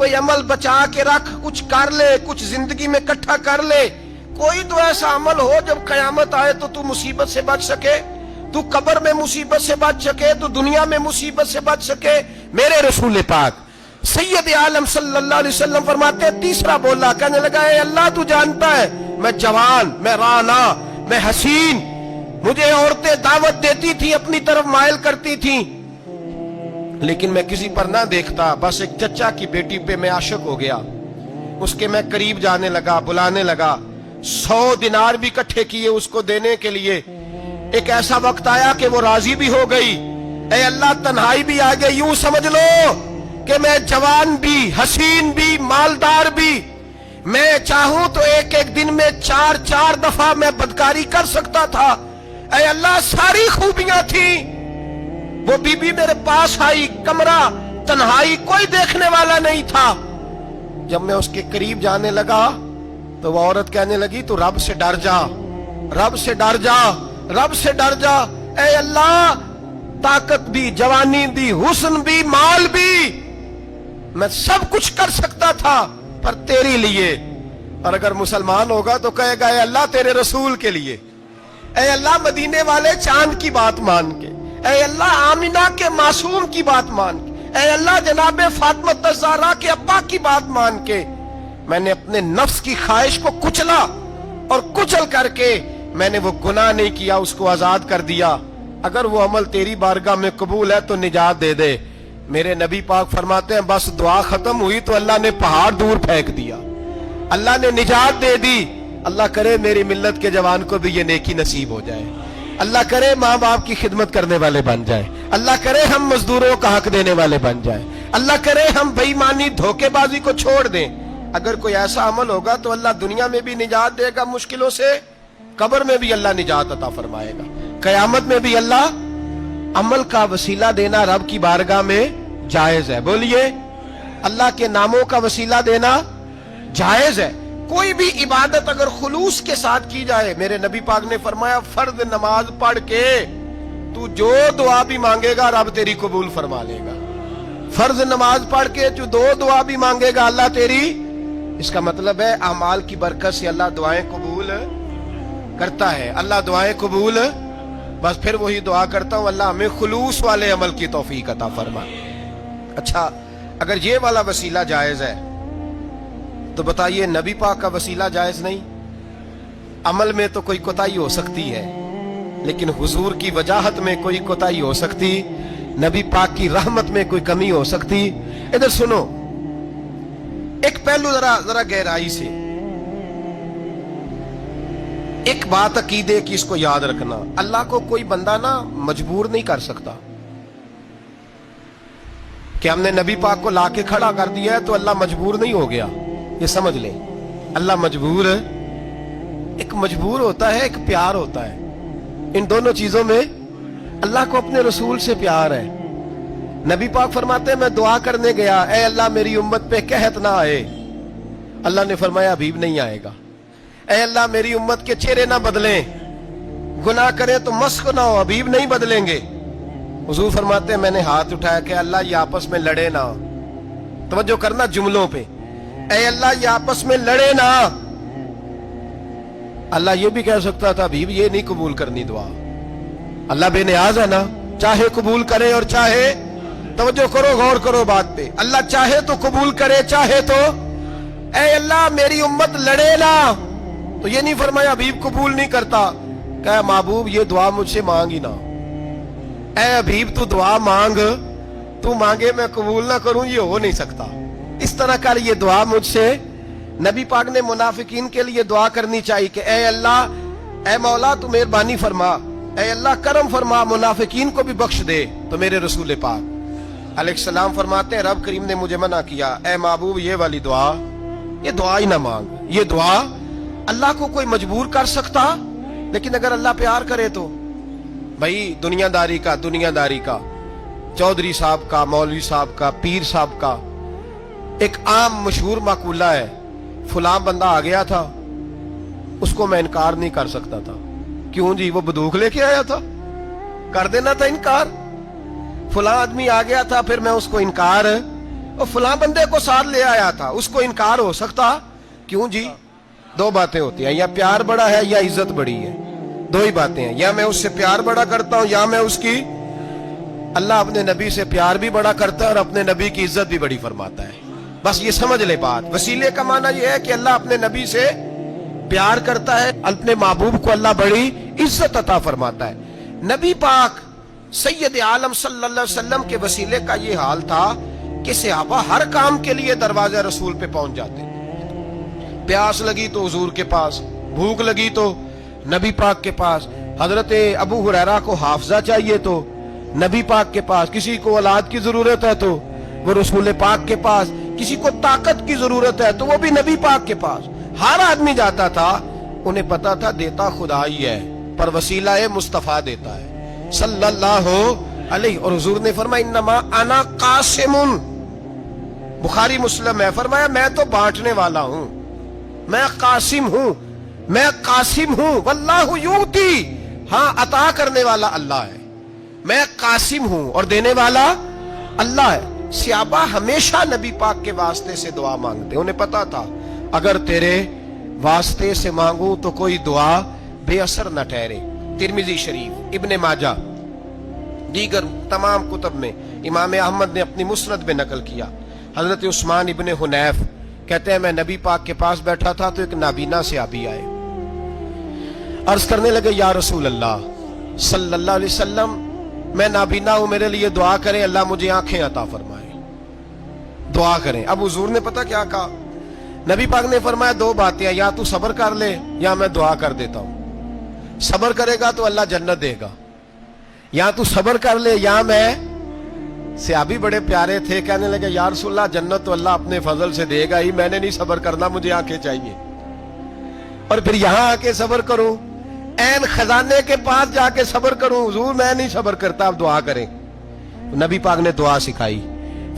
کوئی عمل بچا کے رکھ, کچھ کر لے, کچھ زندگی میں اکٹھا کر لے. کوئی تو ایسا عمل ہو جب قیامت آئے تو مصیبت سے بچ سکے, تو قبر میں مصیبت سے بچ سکے, تو دنیا میں مصیبت سے بچ سکے. میرے رسول پاک سید عالم صلی اللہ علیہ وسلم فرماتے ہیں, تیسرا بولا, کہنے لگا اے اللہ تو جانتا ہے میں جوان, میں رانا, میں حسین, مجھے عورتیں دعوت دیتی تھی, اپنی طرف مائل کرتی تھیں, لیکن میں کسی پر نہ دیکھتا. بس ایک چچا کی بیٹی پہ میں عاشق ہو گیا, اس کے میں قریب جانے لگا, بلانے لگا. 100 دینار بھی اکٹھے کیے اس کو دینے کے لیے. ایک ایسا وقت آیا کہ وہ راضی بھی ہو گئی. اے اللہ تنہائی بھی آ گئی. یوں سمجھ لو کہ میں جوان بھی, حسین بھی, مالدار بھی, میں چاہوں تو ایک ایک دن میں 4 دفعہ میں بدکاری کر سکتا تھا. اے اللہ ساری خوبیاں تھیں. وہ بی بی میرے پاس آئی, کمرہ تنہائی, کوئی دیکھنے والا نہیں تھا. جب میں اس کے قریب جانے لگا تو وہ عورت کہنے لگی تو رب سے ڈر جا, رب سے ڈر جا, رب سے ڈر جا. اے اللہ طاقت بھی, جوانی بھی, حسن بھی, مال بھی, میں سب کچھ کر سکتا تھا پر تیرے لیے. اور اگر مسلمان ہوگا تو کہے گا اے اللہ تیرے رسول کے لیے, اے اللہ مدینے والے چاند کی بات مان کے, اے اللہ آمینہ کے معصوم کی بات مان کے, اے اللہ جناب فاطمہ الزہرا کے ابا کی بات مان کے, میں نے اپنے نفس کی خواہش کو کچلا اور کچل کر کے میں نے وہ گناہ نہیں کیا, اس کو آزاد کر دیا. اگر وہ عمل تیری بارگاہ میں قبول ہے تو نجات دے دے. میرے نبی پاک فرماتے ہیں بس دعا ختم ہوئی تو اللہ نے پہاڑ دور پھینک دیا, اللہ نے نجات دے دی. اللہ کرے میری ملت کے جوان کو بھی یہ نیکی نصیب ہو جائے. اللہ کرے ماں باپ کی خدمت کرنے والے بن جائیں. اللہ کرے ہم مزدوروں کا حق دینے والے بن جائیں. اللہ کرے ہم بے ایمانی, دھوکے بازی کو چھوڑ دیں. اگر کوئی ایسا عمل ہوگا تو اللہ دنیا میں بھی نجات دے گا مشکلوں سے, قبر میں بھی اللہ نجات عطا فرمائے گا, قیامت میں بھی اللہ. عمل کا وسیلہ دینا رب کی بارگاہ میں جائز ہے. بولیے اللہ کے ناموں کا وسیلہ دینا جائز ہے. کوئی بھی عبادت اگر خلوص کے ساتھ کی جائے, میرے نبی پاک نے فرمایا فرض نماز پڑھ کے تو جو دعا بھی مانگے گا رب تیری قبول فرما لے گا. فرض نماز پڑھ کے جو 2 دعا بھی مانگے گا اللہ تیری. اس کا مطلب ہے اعمال کی برکت سے اللہ دعائیں قبول کرتا ہے, اللہ دعائیں قبول. بس پھر وہی دعا کرتا ہوں اللہ ہمیں خلوص والے عمل کی توفیق عطا فرما. اچھا اگر یہ والا وسیلہ جائز ہے تو بتائیے نبی پاک کا وسیلہ جائز نہیں؟ عمل میں تو کوئی کوتاہی ہو سکتی ہے, لیکن حضور کی وجاہت میں کوئی کوتاہی ہو سکتی, نبی پاک کی رحمت میں کوئی کمی ہو سکتی. ادھر سنو ایک پہلو ذرا گہرائی سے. ایک بات عقیدے کی اس کو یاد رکھنا, اللہ کو کوئی بندہ نا مجبور نہیں کر سکتا کہ ہم نے نبی پاک کو لا کے کھڑا کر دیا ہے تو اللہ مجبور نہیں ہو گیا. یہ سمجھ لیں اللہ مجبور ہے. ایک مجبور ہوتا ہے, ایک پیار ہوتا ہے. ان دونوں چیزوں میں اللہ کو اپنے رسول سے پیار ہے. نبی پاک فرماتے ہیں میں دعا کرنے گیا, اے اللہ میری امت پہ قحط نہ آئے. اللہ نے فرمایا حبیب نہیں آئے گا. اے اللہ میری امت کے چہرے نہ بدلیں, گناہ کریں تو مسخ نہ ہو, حبیب نہیں بدلیں گے. حضور فرماتے ہیں میں نے ہاتھ اٹھایا کہ اللہ یہ آپس میں لڑے نہ. توجہ کرنا جملوں پہ, اے اللہ یہ آپس میں لڑے نہ. اللہ یہ بھی کہہ سکتا تھا حبیب یہ نہیں قبول کرنی دعا. اللہ بے نیاز ہے نا, چاہے قبول کرے اور چاہے. توجہ کرو, غور کرو بات پہ. اللہ چاہے تو قبول کرے, چاہے تو. اے اللہ میری امت لڑے نہ, تو یہ نہیں فرمایا حبیب قبول نہیں کرتا. کہ محبوب یہ دعا مجھ سے مانگ ہی نہ. اے حبیب تو دعا مانگ, تو مانگے میں قبول نہ کروں, یہ ہو نہیں سکتا. اس طرح کر یہ دعا مجھ سے. نبی پاک نے منافقین کے لیے دعا کرنی چاہیے کہ اے اللہ, اے مولا تو مہربانی فرما, اے اللہ کرم فرما, منافقین کو بھی بخش دے. تو میرے رسول پاک علیہ السلام فرماتے ہیں رب کریم نے مجھے منع کیا, اے محبوب یہ والی دعا, یہ دعا ہی نہ مانگ. یہ دعا اللہ کو کوئی مجبور کر سکتا, لیکن اگر اللہ پیار کرے تو. بھائی دنیا داری کا چودھری صاحب کا, مولوی صاحب کا, پیر صاحب کا ایک عام مشہور مقولہ ہے, فلاں بندہ آ گیا تھا اس کو میں انکار نہیں کر سکتا تھا. کیوں جی, وہ بندوق لے کے آیا تھا, کر دینا تھا انکار. فلاں آدمی آ گیا تھا, پھر میں اس کو انکار, اور فلاں بندے کو ساتھ لے آیا تھا، اس کو انکار ہو سکتا؟ کیوں جی؟ دو باتیں ہوتی ہیں، یا پیار بڑا ہے یا عزت بڑی ہے، دو ہی باتیں ہیں، یا میں اس سے پیار بڑا کرتا ہوں یا میں اس کی۔ اللہ اپنے نبی سے پیار بھی بڑا کرتا ہے اور اپنے نبی کی عزت بھی بڑی فرماتا ہے۔ بس یہ سمجھ لے بات۔ وسیلے کا معنی یہ ہے کہ اللہ اپنے نبی سے پیار کرتا ہے، اپنے محبوب کو اللہ بڑی عزت عطا فرماتا ہے۔ نبی پاک سید عالم صلی اللہ علیہ وسلم کے وسیلے کا یہ حال تھا کہ صحابہ ہر کام کے لیے دروازے رسول پہ پہنچ جاتے، پیاس لگی تو حضور کے پاس، بھوک لگی تو نبی پاک کے پاس، حضرت ابو ہریرہ کو حافظہ چاہیے تو نبی پاک کے پاس، کسی کو اولاد کی ضرورت ہے تو وہ رسول پاک کے پاس، کسی کو طاقت کی ضرورت ہے تو وہ بھی نبی پاک کے پاس۔ ہر آدمی جاتا تھا، انہیں پتا تھا دیتا خدا ہی ہے پر وسیلہ مصطفیٰ دیتا ہے صلی اللہ علیہ۔ اور حضور نے فرمایا انما انا قاسم، بخاری مسلم ہے، فرمایا میں تو بانٹنے والا ہوں، میں قاسم ہوں، میں قاسم ہوں، واللہ یؤتی، ہاں عطا کرنے والا اللہ ہے، میں قاسم ہوں اور دینے والا اللہ ہے۔ صحابہ ہمیشہ نبی پاک کے واسطے سے دعا مانگتے، انہیں پتا تھا اگر تیرے واسطے سے مانگوں تو کوئی دعا بے اثر نہ ٹھہرے۔ ترمذی شریف، ابن ماجہ، دیگر تمام کتب میں امام احمد نے اپنی مسند میں نقل کیا، حضرت عثمان ابن حنیف کہتے ہیں میں نبی پاک کے پاس بیٹھا تھا تو ایک نابینا صحابی آئے، عرض کرنے لگے یا رسول اللہ صلی اللہ علیہ وسلم میں نابینا ہوں، میرے لیے دعا کریں، اللہ مجھے آنکھیں عطا فرمائے، دعا کریں۔ اب حضور نے پتہ کیا کہا؟ نبی پاک نے فرمایا دو باتیں ہیں، یا تو صبر کر لے یا میں دعا کر دیتا ہوں۔ صبر کرے گا تو اللہ جنت دے گا، یا تو صبر کر لے یا میں۔ صحابی بڑے پیارے تھے، کہنے لگے یا رسول اللہ جنت تو اللہ اپنے فضل سے دے گا ہی، میں نے نہیں صبر کرنا، مجھے آنکھیں چاہیے، اور پھر یہاں آ کے صبر کروں، این خزانے کے پاس جا کے صبر کروں؟ حضور میں نہیں صبر کرتا، آپ دعا کریں۔ نبی پاک نے دعا سکھائی،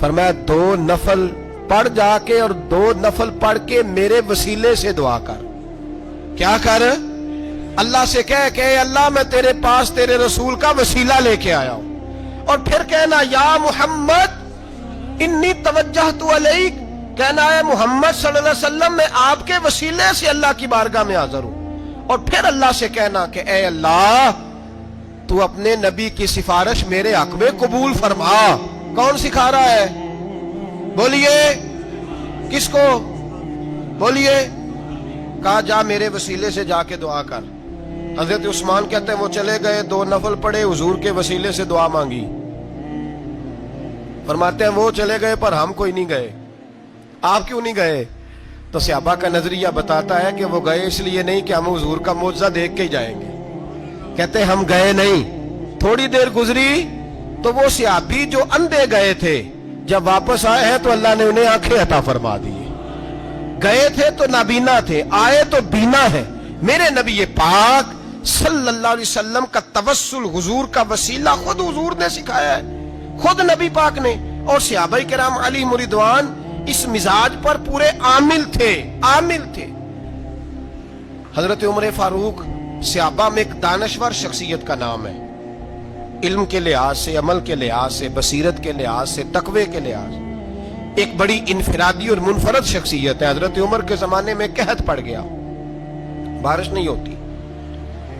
فرمایا دو نفل پڑھ جا کے اور دو نفل پڑھ کے میرے وسیلے سے دعا کر۔ کیا کر؟ اللہ سے کہہ کہ اللہ میں تیرے پاس تیرے رسول کا وسیلہ لے کے آیا ہوں، اور پھر کہنا یا محمد انی توجہت علیک، کہنا ہے محمد صلی اللہ علیہ وسلم میں آپ کے وسیلے سے اللہ کی بارگاہ میں حاضر ہوں، اور پھر اللہ سے کہنا کہ اے اللہ تو اپنے نبی کی سفارش میرے حق میں قبول فرما۔ کون سکھا رہا ہے؟ بولیے کس کو؟ بولیے۔ کہا جا میرے وسیلے سے جا کے دعا کر۔ حضرت عثمان کہتے ہیں وہ چلے گئے، دو نفل پڑھے، حضور کے وسیلے سے دعا مانگی۔ فرماتے ہیں وہ چلے گئے پر ہم کوئی نہیں گئے۔ آپ کیوں نہیں گئے؟ تو صحابہ کا نظریہ بتاتا ہے کہ وہ گئے اس لیے نہیں کہ ہم حضور کا معجزہ دیکھ کے ہی جائیں گے، کہتے ہیں ہم گئے نہیں۔ تھوڑی دیر گزری تو وہ صحابی جو اندھے گئے تھے جب واپس آئے ہیں تو اللہ نے انہیں آنکھیں عطا فرما دی۔ گئے تھے تو نابینا تھے، آئے تو بینا ہے۔ میرے نبی پاک صلی اللہ علیہ وسلم کا توسل، حضور کا وسیلہ خود حضور نے سکھایا ہے، خود نبی پاک نے، اور صحابہ کرام علیہم رضوان اس مزاج پر پورے عامل تھے، عامل تھے۔ حضرت عمر فاروق صحابہ میں ایک دانشور شخصیت کا نام ہے، علم کے لحاظ سے، عمل کے لحاظ سے، بصیرت کے لحاظ سے، تقوی کے لحاظ سے ایک بڑی انفرادی اور منفرد شخصیت ہے۔ حضرت عمر کے زمانے میں قحط پڑ گیا، بارش نہیں ہوتی،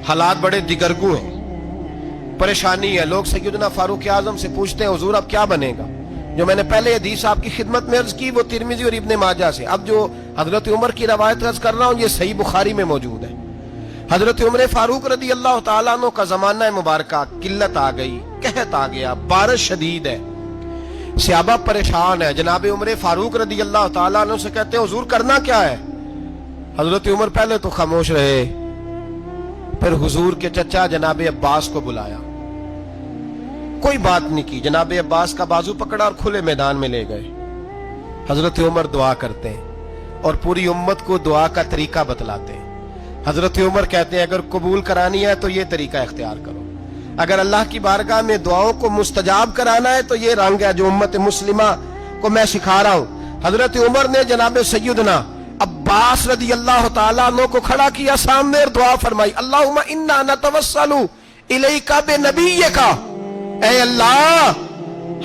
حالات بڑے دگرگوں ہیں، پریشانی ہے۔ لوگ سیدنا فاروق اعظم سے پوچھتے ہیں حضور اب کیا بنے گا؟ جو میں نے پہلے حدیث آپ کی خدمت میں عرض کی وہ ترمذی اور ابن ماجہ سے، اب جو حضرت عمر کی روایت عرض کر رہا ہوں یہ صحیح بخاری میں موجود ہے۔ حضرت عمر فاروق رضی اللہ تعالیٰ عنہ کا زمانہ مبارکہ، قلت آ گئی، قحط آ گیا، بارش شدید ہے، صحابہ پریشان ہے۔ جناب عمر فاروق رضی اللہ تعالیٰ عنہ سے کہتے ہیں حضور کرنا کیا ہے؟ حضرت عمر پہلے تو خاموش رہے، پھر حضور کے چچا جناب عباس کو بلایا، کوئی بات نہیں کی، جناب عباس کا بازو پکڑا اور کھلے میدان میں لے گئے۔ حضرت عمر دعا کرتے ہیں اور پوری امت کو دعا کا طریقہ بتلاتے ہیں۔ حضرت عمر کہتے ہیں اگر قبول کرانی ہے تو یہ طریقہ اختیار کرو، اگر اللہ کی بارگاہ میں دعاؤں کو مستجاب کرانا ہے تو یہ رنگ ہے جو امت مسلمہ کو میں سکھا رہا ہوں۔ حضرت عمر نے جناب سیدنا عباس رضی اللہ تعالیٰ عنہ کو کھڑا کیا سامنے اور دعا فرمائی، اللہم انا نتوسل الیک بنبیک، اے اللہ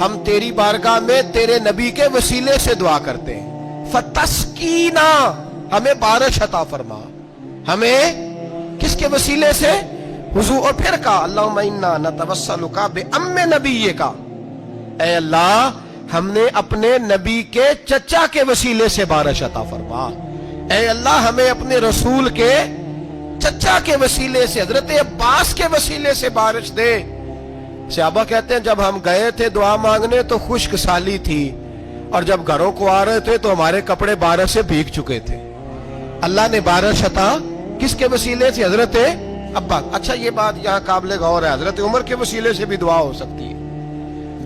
ہم تیری بارگاہ میں تیرے نبی کے وسیلے سے دعا کرتے ہیں، فتسقینا، ہمیں بارش عطا فرما، ہمیں کس کے وسیلے سے؟ حضور. اور پھر کہا اللہم انا نتوسلک بام نبیک، اے اللہ ہم نے اپنے نبی کے چچا کے وسیلے سے بارش عطا فرما، اے اللہ ہمیں اپنے رسول کے چچا کے وسیلے سے، حضرت عباس کے وسیلے سے بارش دے. صحابہ کہتے ہیں جب ہم گئے تھے دعا مانگنے تو خشک سالی تھی، اور جب گھروں کو آ رہے تھے تو ہمارے کپڑے بارش سے بھیگ چکے تھے. اللہ نے بارش عطا کس کے وسیلے سے؟ حضرت عباس. اچھا یہ بات یہاں قابل غور ہے، حضرت عمر کے وسیلے سے بھی دعا ہو سکتی ہے،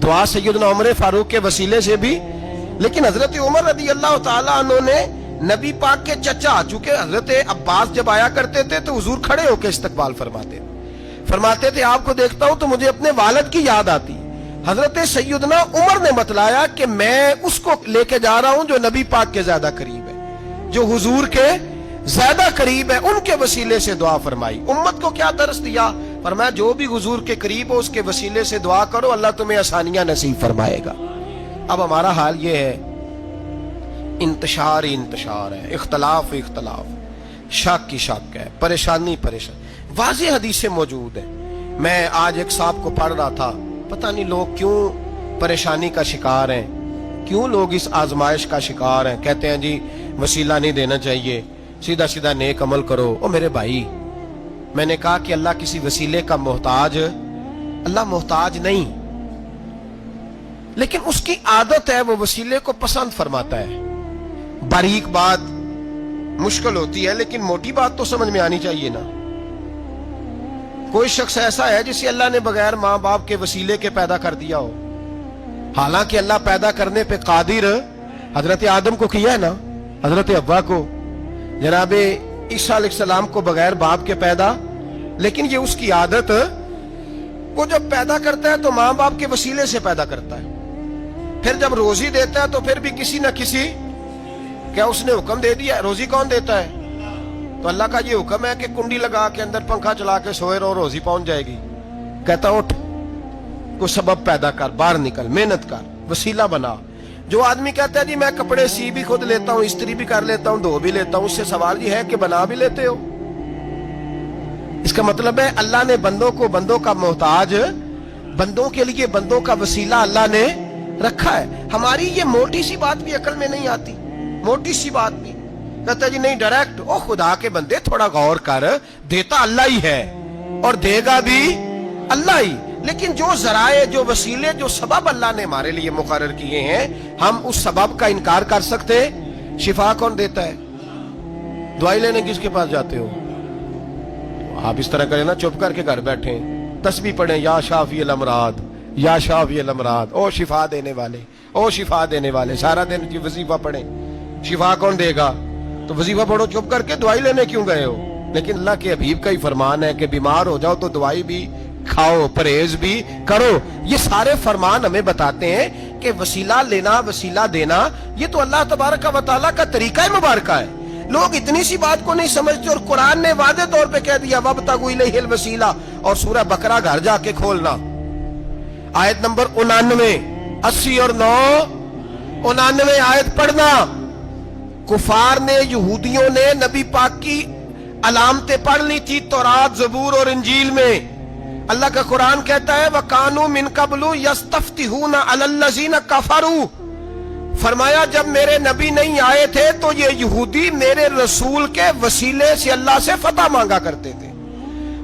دعا سیدنا عمر فاروق کے وسیلے سے بھی. لیکن حضرت عمر رضی اللہ تعالیٰ عنہ نے نبی پاک کے چچا، چونکہ حضرت عباس جب آیا کرتے تھے تو حضور کھڑے ہو کے استقبال فرماتے تھے آپ کو دیکھتا ہوں تو مجھے اپنے والد کی یاد آتی. حضرت سیدنا عمر نے بتلایا کہ میں اس کو لے کے جا رہا ہوں جو نبی پاک کے زیادہ قریب ہے، جو حضور کے زیادہ قریب ہے، ان کے وسیلے سے دعا فرمائی. امت کو کیا درس دیا؟ فرمایا جو بھی حضور کے قریب ہو اس کے وسیلے سے دعا کرو، اللہ تمہیں آسانیاں نصیب فرمائے گا. اب ہمارا حال یہ ہے، انتشار ہی انتشار ہے، اختلاف شک کی شک ہے، پریشانی. واضح حدیثیں موجود ہیں. میں آج ایک صاحب کو پڑھ رہا تھا، پتہ نہیں لوگ کیوں پریشانی کا شکار ہیں، کیوں لوگ اس آزمائش کا شکار ہیں. کہتے ہیں جی وسیلہ نہیں دینا چاہیے، سیدھا سیدھا نیک عمل کرو. او میرے بھائی، میں نے کہا کہ اللہ کسی وسیلے کا محتاج، اللہ محتاج نہیں، لیکن اس کی عادت ہے وہ وسیلے کو پسند فرماتا ہے. باریک بات مشکل ہوتی ہے لیکن موٹی بات تو سمجھ میں آنی چاہیے نا. کوئی شخص ایسا ہے جسے اللہ نے بغیر ماں باپ کے وسیلے کے پیدا کر دیا ہو، حالانکہ اللہ پیدا کرنے پہ قادر. حضرت آدم کو کیا ہے نا، حضرت حوا کو، جناب عیسیٰ علیہ السلام کو بغیر باپ کے پیدا. لیکن یہ اس کی عادت، وہ جب پیدا کرتا ہے تو ماں باپ کے وسیلے سے پیدا کرتا ہے، پھر جب روزی دیتا ہے تو پھر بھی کسی نہ کسی، کیا اس نے حکم دے دیا؟ روزی کون دیتا ہے؟ تو اللہ کا یہ حکم ہے کہ کنڈی لگا کے اندر پنکھا چلا کے سوئے رہو، روزی پہنچ جائے گی. کہتا اٹھ، کوئی سبب پیدا کر، باہر نکل، محنت کر، وسیلہ بنا. جو آدمی کہتا ہے جی میں کپڑے سی بھی خود لیتا ہوں، استری بھی کر لیتا ہوں، دھو بھی لیتا ہوں، اس سے سوال یہ ہے کہ بنا بھی لیتے ہو. اس کا مطلب ہے اللہ نے بندوں کو بندوں کا محتاج، بندوں کے لیے بندوں کا وسیلہ اللہ نے رکھا ہے. ہماری یہ موٹی سی بات بھی عقل میں نہیں آتی، موٹی سی بات بھی. کہتا ہے جی نہیں ڈائریکٹ، او خدا کے بندے تھوڑا غور کر، دیتا اللہ ہی ہے اور دے گا بھی اللہ ہی. لیکن جو ذرائع، جو وسیلے، جو سبب اللہ نے ہمارے لیے مقرر کیے ہیں، ہم اس سبب کا انکار کر سکتے؟ شفا کون دیتا ہے؟ دوائی لینے کس کے پاس جاتے ہو؟ آپ اس طرح کریں نا، چپ کر کے گھر بیٹھیں، تسبیح پڑھیں، یا شافی الامراض، یا شافی الامراض، او شفا دینے والے، او شفا دینے والے. سارا دن کی وظیفہ پڑھیں، شفا کون دے گا؟ تو وظیفہ پڑھو چپ کر کے، دوائی لینے کیوں گئے ہو؟ لیکن اللہ کے حبیب کا ہی فرمان ہے کہ بیمار ہو جاؤ تو دوائی بھی کھاؤ، پرہیز بھی کرو. یہ سارے فرمان ہمیں بتاتے ہیں کہ وسیلہ لینا، وسیلہ دینا، یہ تو اللہ تبارک و تعالیٰ کا طریقہ مبارکہ ہے. لوگ اتنی سی بات کو نہیں سمجھتے، اور قرآن نے واضح طور پہ کہہ دیا وَابْتَغُوا إِلَيْهِ الْوَسِيلَةَ. اور سورہ بقرہ گھر جا کے کھولنا، آیت نمبر 99، 80 اور 9، 99 آیت پڑھنا. کفار نے، یہودیوں نے نبی پاک کی علامتیں پڑھ لی تھی تورات، زبور اور انجیل میں. اللہ کا قرآن کہتا ہے وَكَانُوا مِن قَبْلُ يَسْتَفْتِحُونَ عَلَى الَّذِينَ كَفَرُوا. فرمایا جب میرے نبی نہیں آئے تھے تو یہ یہودی میرے رسول کے وسیلے سے اللہ سے فتح مانگا کرتے تھے،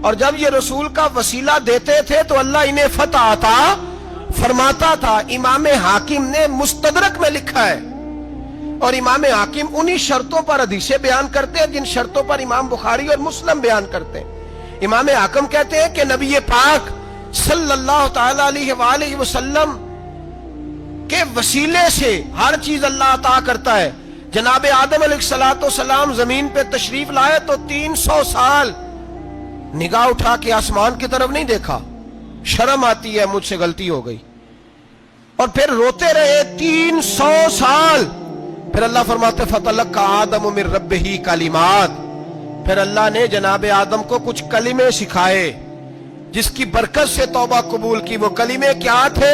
اور جب یہ رسول کا وسیلہ دیتے تھے تو اللہ انہیں فتح عطا فرماتا تھا. امام حاکم نے مستدرک میں لکھا ہے، اور امام حاکم انہی شرطوں پر حدیثیں بیان کرتے ہیں جن شرطوں پر امام بخاری اور مسلم بیان کرتے ہیں. امام حاکم کہتے ہیں کہ نبی پاک صلی اللہ تعالی علیہ وآلہ وسلم کے وسیلے سے ہر چیز اللہ عطا کرتا ہے. جناب آدم علیہ السلام زمین پہ تشریف لائے تو 300 سال نگاہ اٹھا کے آسمان کی طرف نہیں دیکھا، شرم آتی ہے مجھ سے غلطی ہو گئی، اور پھر روتے رہے 300 سال. پھر اللہ فرماتے فَتَلَقَّى آدَمُ مِن رَبِّهِ کلمات. پھر اللہ نے جناب آدم کو کچھ کلمے سکھائے جس کی برکت سے توبہ قبول کی. وہ کلمے کیا تھے؟